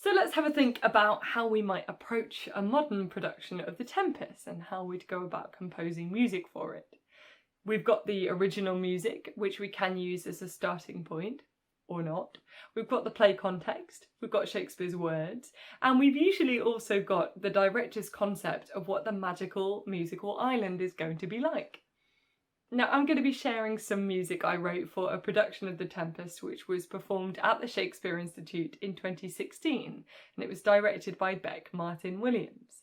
So let's have a think about how we might approach a modern production of The Tempest and how we'd go about composing music for it. We've got the original music, which we can use as a starting point, or not. We've got the play context, we've got Shakespeare's words, and we've usually also got the director's concept of what the magical musical island is going to be like. Now, I'm going to be sharing some music I wrote for a production of The Tempest, which was performed at the Shakespeare Institute in 2016, and it was directed by Beck Martin Williams.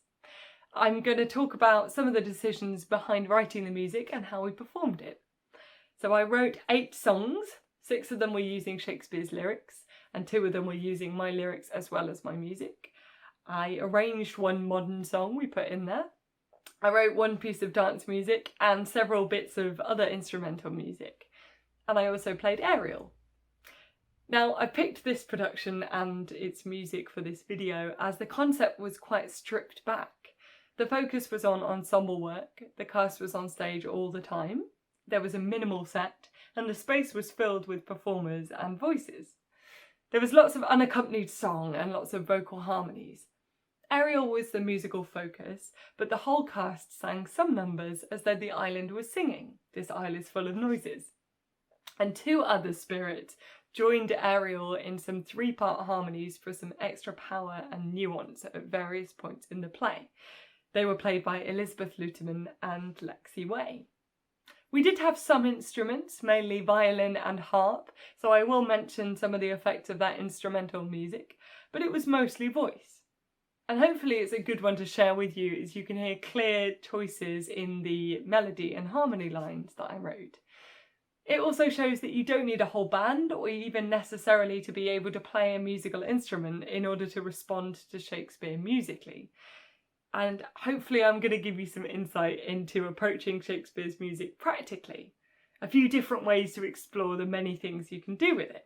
I'm going to talk about some of the decisions behind writing the music and how we performed it. So I wrote 8 songs, 6 of them were using Shakespeare's lyrics, and 2 of them were using my lyrics as well as my music. I arranged 1 modern song we put in there. I wrote 1 piece of dance music and several bits of other instrumental music. And I also played Ariel. Now, I picked this production and its music for this video as the concept was quite stripped back. The focus was on ensemble work, the cast was on stage all the time, there was a minimal set, and the space was filled with performers and voices. There was lots of unaccompanied song and lots of vocal harmonies. Ariel was the musical focus, but the whole cast sang some numbers as though the island was singing. This isle is full of noises. And 2 other spirits joined Ariel in some 3-part harmonies for some extra power and nuance at various points in the play. They were played by Elizabeth Luterman and Lexi Way. We did have some instruments, mainly violin and harp, so I will mention some of the effects of that instrumental music, but it was mostly voice. And hopefully it's a good one to share with you as you can hear clear choices in the melody and harmony lines that I wrote. It also shows that you don't need a whole band or even necessarily to be able to play a musical instrument in order to respond to Shakespeare musically. And hopefully I'm going to give you some insight into approaching Shakespeare's music practically. A few different ways to explore the many things you can do with it.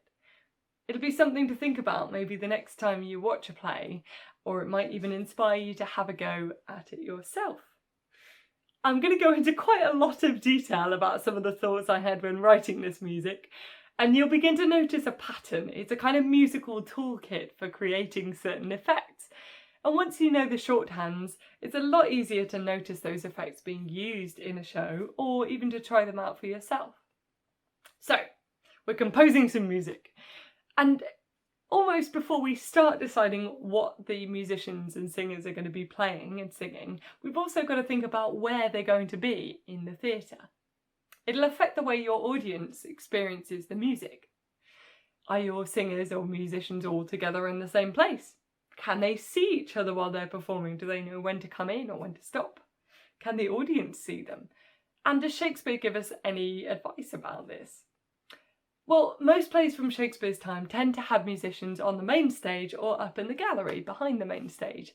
It'll be something to think about maybe the next time you watch a play, or it might even inspire you to have a go at it yourself. I'm going to go into quite a lot of detail about some of the thoughts I had when writing this music, and you'll begin to notice a pattern. It's a kind of musical toolkit for creating certain effects. And once you know the shorthands, it's a lot easier to notice those effects being used in a show, or even to try them out for yourself. So, we're composing some music. And almost before we start deciding what the musicians and singers are going to be playing and singing, we've also got to think about where they're going to be in the theatre. It'll affect the way your audience experiences the music. Are your singers or musicians all together in the same place? Can they see each other while they're performing? Do they know when to come in or when to stop? Can the audience see them? And does Shakespeare give us any advice about this? Well, most plays from Shakespeare's time tend to have musicians on the main stage or up in the gallery behind the main stage.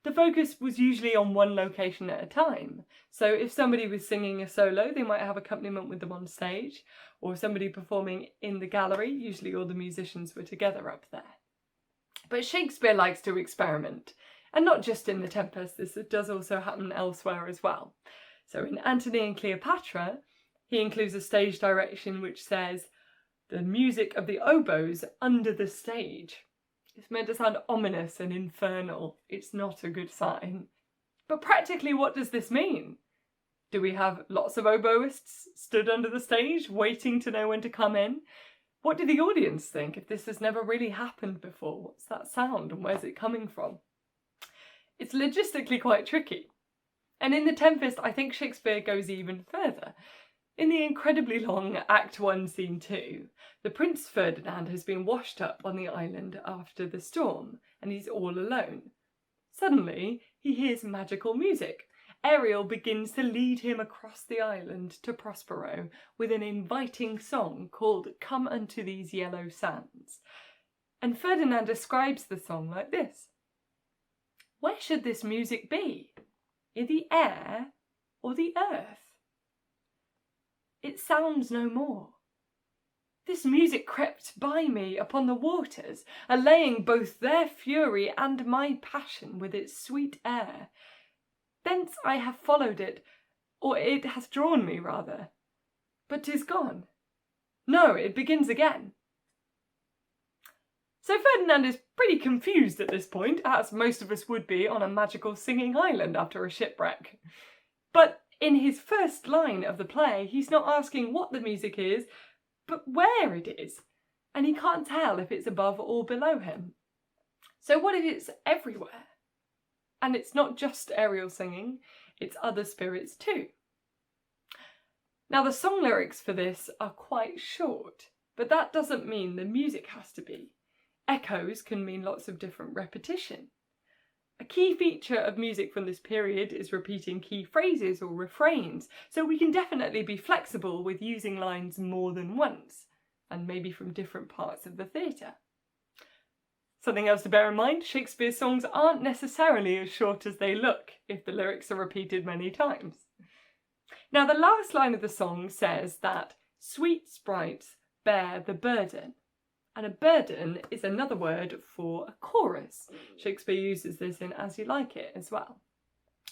The focus was usually on one location at a time. So if somebody was singing a solo, they might have accompaniment with them on stage, or somebody performing in the gallery, usually all the musicians were together up there. But Shakespeare likes to experiment, and not just in The Tempest, this does also happen elsewhere as well. So in Antony and Cleopatra, he includes a stage direction which says, "The music of the oboes under the stage." It's meant to sound ominous and infernal. It's not a good sign. But practically, what does this mean? Do we have lots of oboists stood under the stage, waiting to know when to come in? What do the audience think if this has never really happened before? What's that sound and where's it coming from? It's logistically quite tricky. And in The Tempest, I think Shakespeare goes even further. In the incredibly long Act 1, Scene 2, the Prince Ferdinand has been washed up on the island after the storm, and he's all alone. Suddenly, he hears magical music. Ariel begins to lead him across the island to Prospero with an inviting song called "Come Unto These Yellow Sands." And Ferdinand describes the song like this: "Where should this music be? In the air or the earth? It sounds no more. This music crept by me upon the waters, allaying both their fury and my passion with its sweet air. Thence I have followed it, or it hath drawn me rather. But 'tis gone. No, it begins again." So Ferdinand is pretty confused at this point, as most of us would be on a magical singing island after a shipwreck. But in his first line of the play, he's not asking what the music is, but where it is, and he can't tell if it's above or below him. So what if it's everywhere? And it's not just Ariel singing, it's other spirits too. Now the song lyrics for this are quite short, but that doesn't mean the music has to be. Echoes can mean lots of different repetition. A key feature of music from this period is repeating key phrases or refrains, so we can definitely be flexible with using lines more than once, and maybe from different parts of the theatre. Something else to bear in mind, Shakespeare's songs aren't necessarily as short as they look if the lyrics are repeated many times. Now the last line of the song says that sweet sprites bear the burden. And a burden is another word for a chorus. Shakespeare uses this in As You Like It as well.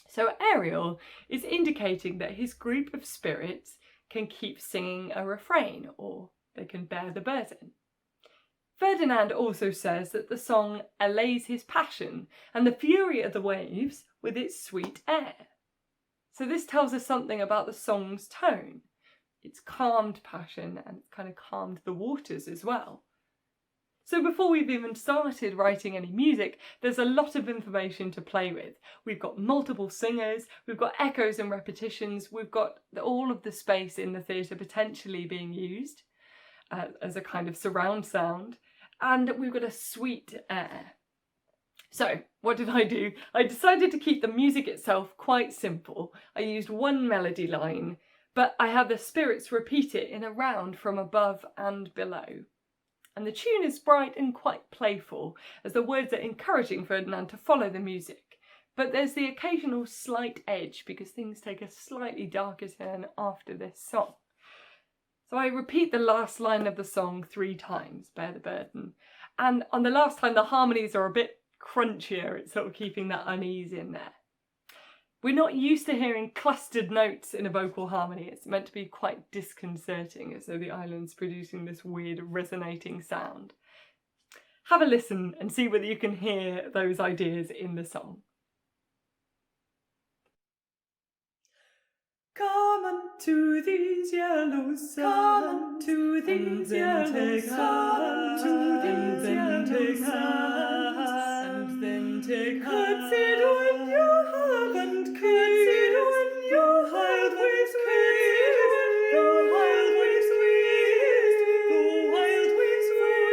So Ariel is indicating that his group of spirits can keep singing a refrain, or they can bear the burden. Ferdinand also says that the song allays his passion and the fury of the waves with its sweet air. So this tells us something about the song's tone. It's calmed passion and it's kind of calmed the waters as well. So before we've even started writing any music, there's a lot of information to play with. We've got multiple singers, we've got echoes and repetitions, we've got all of the space in the theatre potentially being used as a kind of surround sound, and we've got a sweet air. So what did I do? I decided to keep the music itself quite simple. I used one melody line, but I had the spirits repeat it in a round from above and below. And the tune is bright and quite playful, as the words are encouraging Ferdinand to follow the music. But there's the occasional slight edge because things take a slightly darker turn after this song. So I repeat the last line of the song 3 times, bear the burden. And on the last time the harmonies are a bit crunchier, it's sort of keeping that unease in there. We're not used to hearing clustered notes in a vocal harmony. It's meant to be quite disconcerting, as though the island's producing this weird resonating sound. Have a listen and see whether you can hear those ideas in the song. Come unto these yellow sands, come unto these yellow sands, and then take hands, and then take hands. Consider when you haven't consider when you have with consider when you have with the wild winds here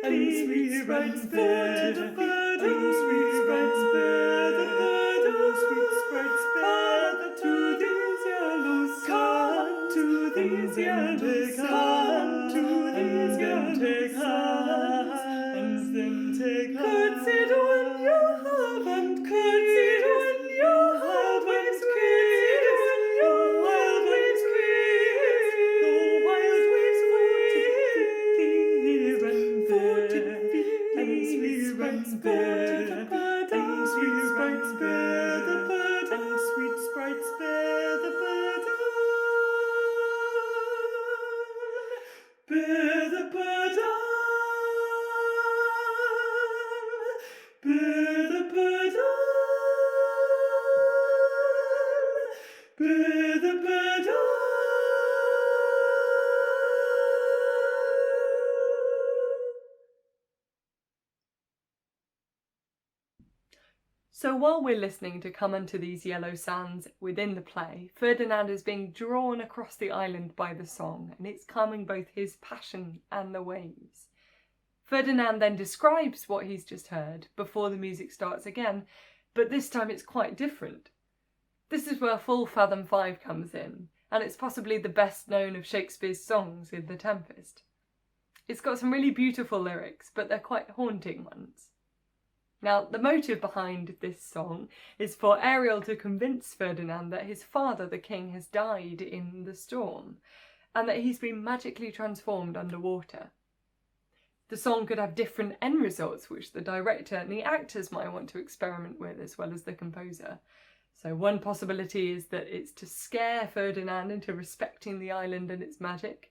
and sweet sprites bear the burden, and sweet sprites bear the burden, sweet sprites bear the to these yellow sands, to these yellow sands, to these yellow sands, and then take hands. Consider when you haven't consider when you haven't consider when you wild winds the wild winds here and there, and sweet sprites bear the burden, and sweet sprites bear the burden, and sweet sprites bear the burden, bear the burden, bear the burden, bear the burden. So while we're listening to Come Unto These Yellow Sands within the play, Ferdinand is being drawn across the island by the song, and it's calming both his passion and the waves. Ferdinand then describes what he's just heard before the music starts again, but this time it's quite different. This is where Full Fathom 5 comes in, and it's possibly the best known of Shakespeare's songs in The Tempest. It's got some really beautiful lyrics, but they're quite haunting ones. Now, the motive behind this song is for Ariel to convince Ferdinand that his father, the king, has died in the storm, and that he's been magically transformed underwater. The song could have different end results, which the director and the actors might want to experiment with, as well as the composer. So one possibility is that it's to scare Ferdinand into respecting the island and its magic.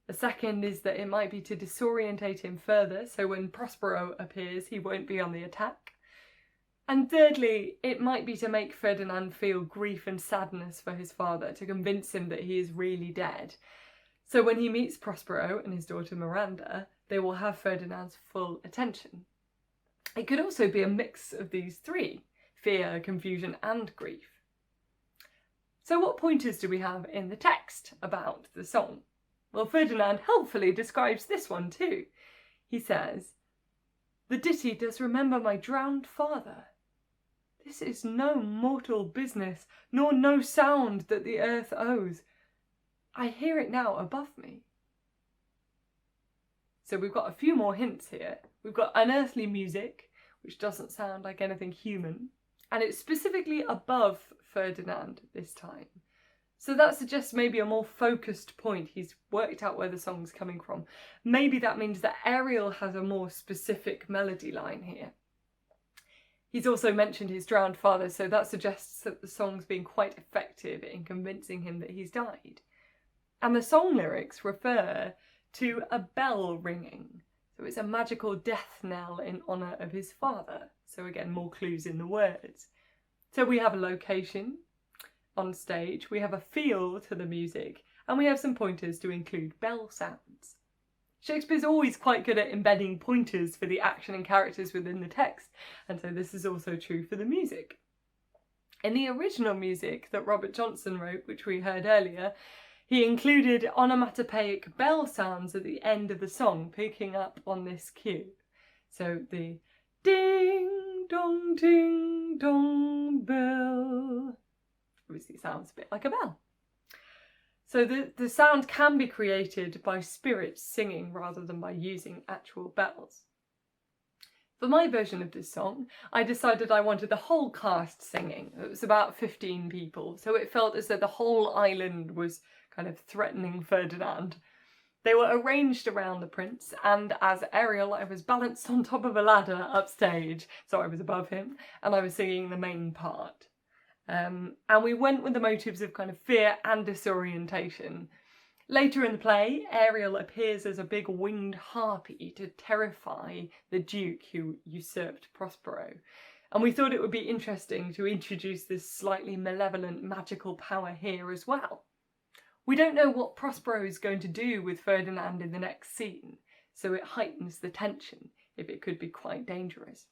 The second is that it might be to disorientate him further, so when Prospero appears, he won't be on the attack. And thirdly, it might be to make Ferdinand feel grief and sadness for his father, to convince him that he is really dead. So when he meets Prospero and his daughter Miranda, they will have Ferdinand's full attention. It could also be a mix of these three: fear, confusion, and grief. So what pointers do we have in the text about the song? Well, Ferdinand helpfully describes this one too. He says, "The ditty does remember my drowned father. This is no mortal business, nor no sound that the earth owes. I hear it now above me." So we've got a few more hints here. We've got unearthly music, which doesn't sound like anything human, and it's specifically above Ferdinand this time. So that suggests maybe a more focused point. He's worked out where the song's coming from. Maybe that means that Ariel has a more specific melody line here. He's also mentioned his drowned father, so that suggests that the song's been quite effective in convincing him that he's died. And the song lyrics refer to a bell ringing. So it's a magical death knell in honour of his father. So again, more clues in the words. So we have a location on stage, we have a feel to the music, and we have some pointers to include bell sounds. Shakespeare's always quite good at embedding pointers for the action and characters within the text, and so this is also true for the music. In the original music that Robert Johnson wrote, which we heard earlier, he included onomatopoeic bell sounds at the end of the song, picking up on this cue. So the ding dong bell obviously sounds a bit like a bell. So the sound can be created by spirits singing rather than by using actual bells. For my version of this song, I decided I wanted the whole cast singing. It was about 15 people, so it felt as though the whole island was kind of threatening Ferdinand. They were arranged around the prince, and as Ariel, I was balanced on top of a ladder upstage, so I was above him, and I was singing the main part. And we went with the motives of kind of fear and disorientation. Later in the play, Ariel appears as a big winged harpy to terrify the Duke who usurped Prospero. And we thought it would be interesting to introduce this slightly malevolent magical power here as well. We don't know what Prospero is going to do with Ferdinand in the next scene, so it heightens the tension if it could be quite dangerous.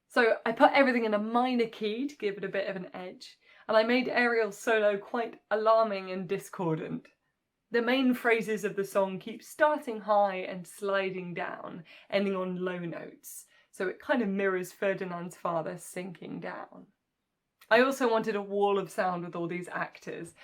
So I put everything in a minor key to give it a bit of an edge, and I made Ariel's solo quite alarming and discordant. The main phrases of the song keep starting high and sliding down, ending on low notes, so it kind of mirrors Ferdinand's father sinking down. I also wanted a wall of sound with all these actors,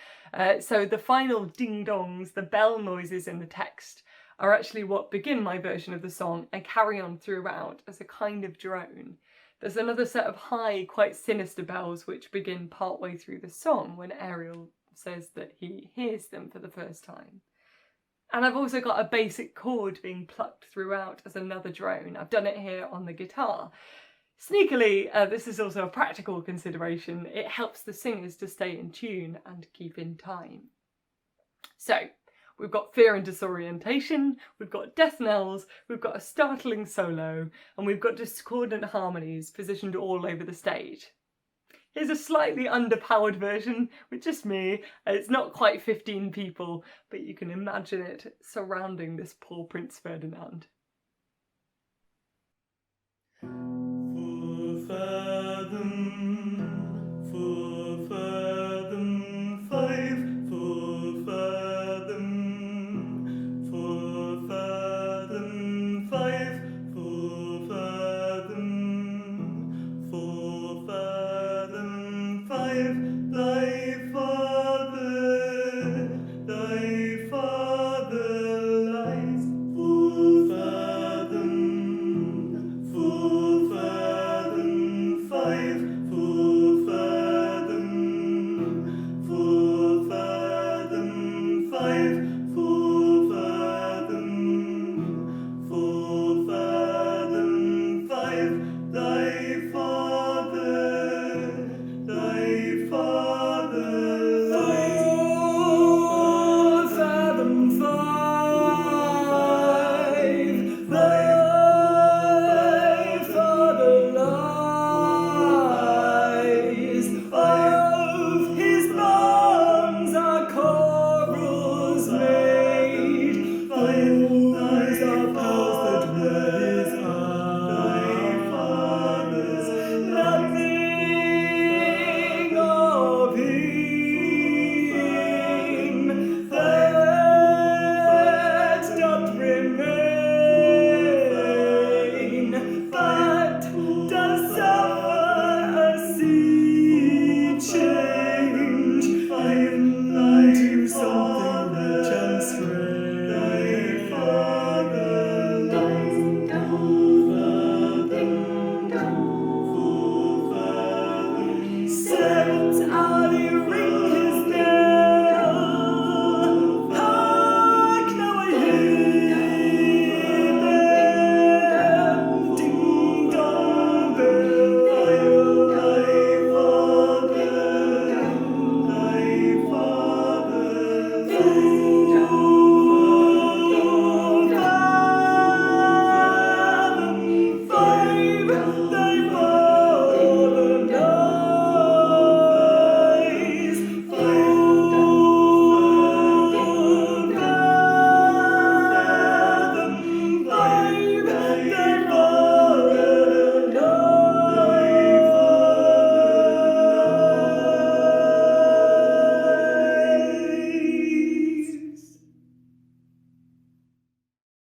so the final ding-dongs, the bell noises in the text, are actually what begin my version of the song and carry on throughout as a kind of drone. There's another set of high, quite sinister bells which begin partway through the song when Ariel says that he hears them for the first time. And I've also got a basic chord being plucked throughout as another drone. I've done it here on the guitar. Sneakily, this is also a practical consideration. It helps the singers to stay in tune and keep in time. So, we've got fear and disorientation, we've got death knells, we've got a startling solo, and we've got discordant harmonies positioned all over the stage. Here's a slightly underpowered version with just me. It's not quite 15 people, but you can imagine it surrounding this poor Prince Ferdinand. For